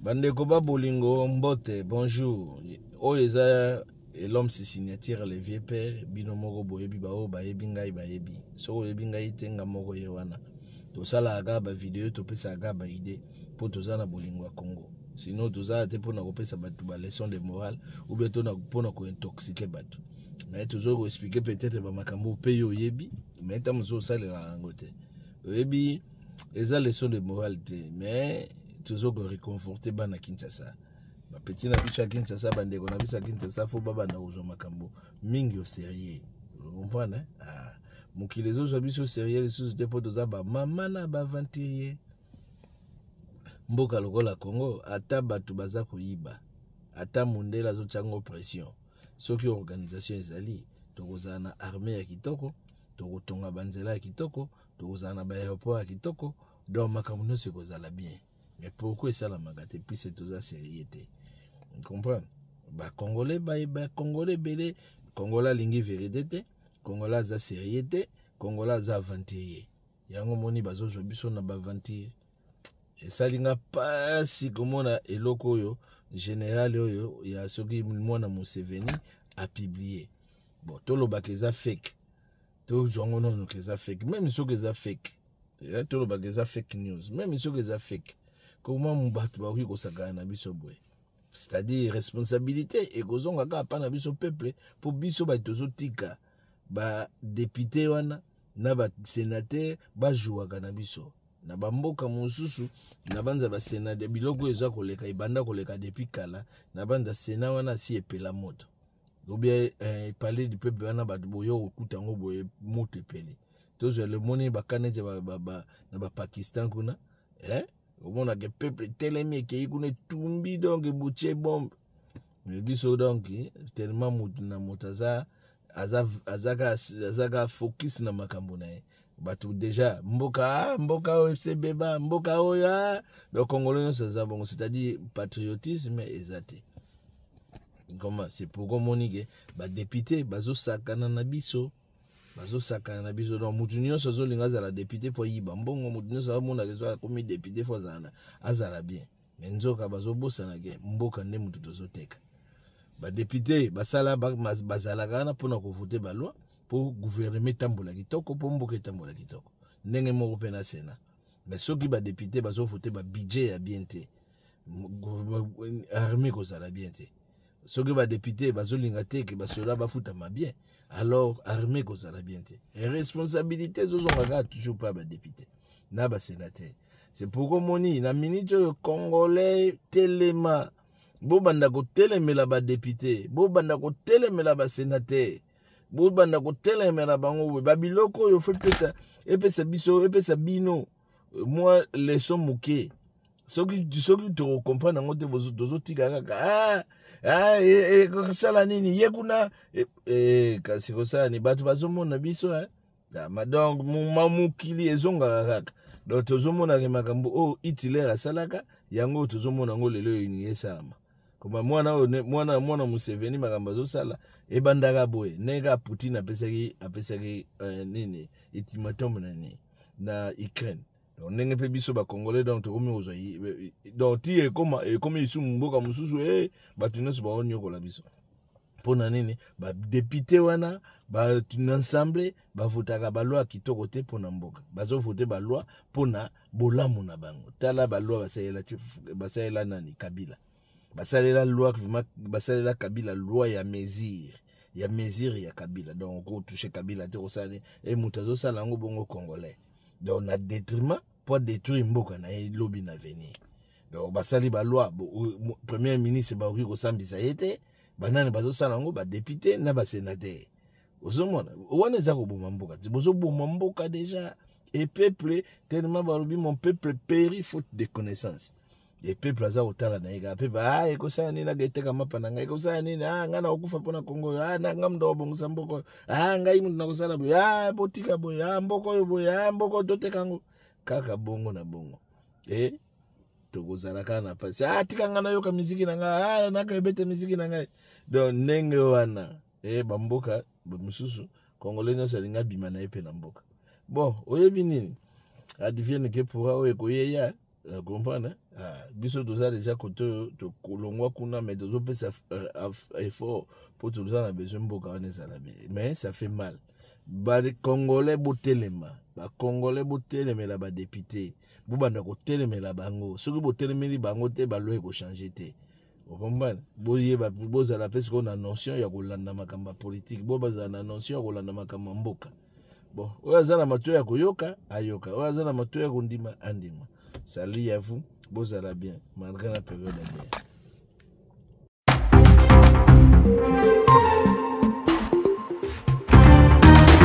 Bandeko ba bolingo mbote, bonjour. Oeza l'homme se signature le vieux père, bino moko boyebi ba o bayebi ngai bayebi. So oyebi ngai tenga moko ye wana. Tosala aga ba video topesa aga ba idée po tozana bolingo ya Congo. Sinon tozala te pona kopesa batu ba leçon de morale ou bien tona pona ko intoxiquer batu. Mais toujours expliquer peut-être ba makambo pe yo yebi, mais ta mozo salela angote. Oyebi eza leçon de morale te, mais toujours réconforter bana Kinshasa. Ba petit na biso ya Kinshasa bandeko na biso ya Kinshasa fo baba na uzo makambo mingi au sérieux. Vous comprenez? Ah, mokili zo biso sérieux les sous de potoza ba mama na ba venturier. Mboka lokola Congo ata batu baza koyiba. Ata mondela zo chango pression. Soki organisation ezali tokozana na armée ya kitoko, tokotonga banzela ya kitoko, tokozana na ba aéroport ya kitoko, donc makambo nyonso ekozala bien. Mais pourquoi ça la magate puis c'est tout ça sérieux? Vous comprenez? Ba Congolais Congolais belé Congolais lingi vérité, Congolais za sérieux, Congolais za aventurier. Yango moni bazo zo biso na ba aventurier. Et ça linga pas si komona eloko oyo général oyo ya soki mwana Museveni a publié. Bon tolo bakeza fake. To zongo non keza fake. Même soki za fake. Tolo bakeza fake news. Même soki za fake. Comment mbatu ba wiko sakana na biso boy. C'est-à-dire responsabilité et kozonga ka pa na biso peuple pour biso ba tozo tika ba député wana na ba sénateur ba jouaka na biso na ba mboka mosusu na banza ba sénateur biloko eza koleka ibanda koleka depuis kala na banza sénat wana si epela moto ou bien parler du peuple wana ba boyo okuta ngo boye moto epeli tozo le moni ba kanete na ba Pakistan kuna au monde a que peuple telemi qui est tumbi donc bouché bombe mais biso donc tellement mutuna mutaza azaka focus na makambo na batu déjà mboka FC beba mboka oya donc congolais ça bon c'est-à-dire patriotisme ezate comment c'est pour communiquer ba député bazo sakana na biso bazo sakana na biso donc mutu nyonso azolinga azala député po yiba mbongo mutu nyonso amona kezo komi député fo azala bien mais nzoka bazobosana ke mboka nde mutu tozoteka ba député basala bazala kana pona ko voter ba loi pour gouverner tambola kitoko po mboka tambola kitoko ndenge moko pena sena mais soki ba député bazo voter ba budget ya bien te armée ko zala bien te soki ba député bazolinga te ke basola bafutama bien alors armée kozala bien te et responsabilité zozongaka toujours pas ba député na ba sénateur c'est pourquoi moni na minute congolais telema bo banda ko telemela ba député bo banda ko telemela ba sénateur bo banda ko telemela bango ba biloko yo fait pesa biso epesa bino moi les sommes moqués soki to comprendre ngote bozo tika kaka sala nini yekuna kasi ko sala ni batu bazomona biso donc mamukili ezonga kaka donc tozomona ke makambo o Hitler asalaka yango tozomona ngo lelo ni esama koma mwana Museveni makambo azosala ebandaka boye nega Putin apesaki nini ultimatum na Ukraine donc ndenge pe biso ba congolais donc tokomi ozo donc ti comme isu mboka mususu batu nyonso ba onyokola biso pona nini ba député wana ba ensemble ba votaka ba loi kitoko te pona mboka bazo voter ba loi pona bolamu na bango tala ba loi basalela nani Kabila basalela loi basalela Kabila loi ya mesure ya Kabila donc ko toucher Kabila te ko sala mutazo sala ngo bongo congolais donc na détriment pour détruire mboka na lobby na venir donc basali ba loi premier ministre ba ko sambisa yete banane bazo sala ngo ba député na ba sénateur ozomona wana za ko boma mboka bozo boma mboka déjà et peuple tellement balobi mon peuple périt faute de connaissance et peuple aza otala na ega peuple eko sala nini ageteka mapa na ngai eko sala nini ngana okufa pona Congo na ngam ndo bongisa mboko ngai mundu na kosala boy botika boy mboko yo boy mboko toteka ngo kaka bongo na bongo tokozala kana pasi tika ngana yoka miziki na ngai naka ebete miziki na ngai donc ndenge wana bamboka bamususu congolais nyonso alinga bima na epe na mboka bon oyebi nini advienne ke pour oyo koyeya comprendre biso toza déjà côté kolongwa kuna mais tozopesa effort pour toza na besoin mboka wana ezala bien mais ça fait mal bacongolais botelema bacongolais botelemela badepute bobanda kotelemela bango soki botelemeli bango te baloi ekochange te okomprendre boyeba bozala mpe sikoyo na notion ya kolanda makambo ya politike bo bazala na notion ya kolanda makambo ya mboka bon oyo aza na matoi ya koyoka ayoka oyo aza na matoi ya kondima andima. Salut à vous, bozala bien malgré la période de guerre.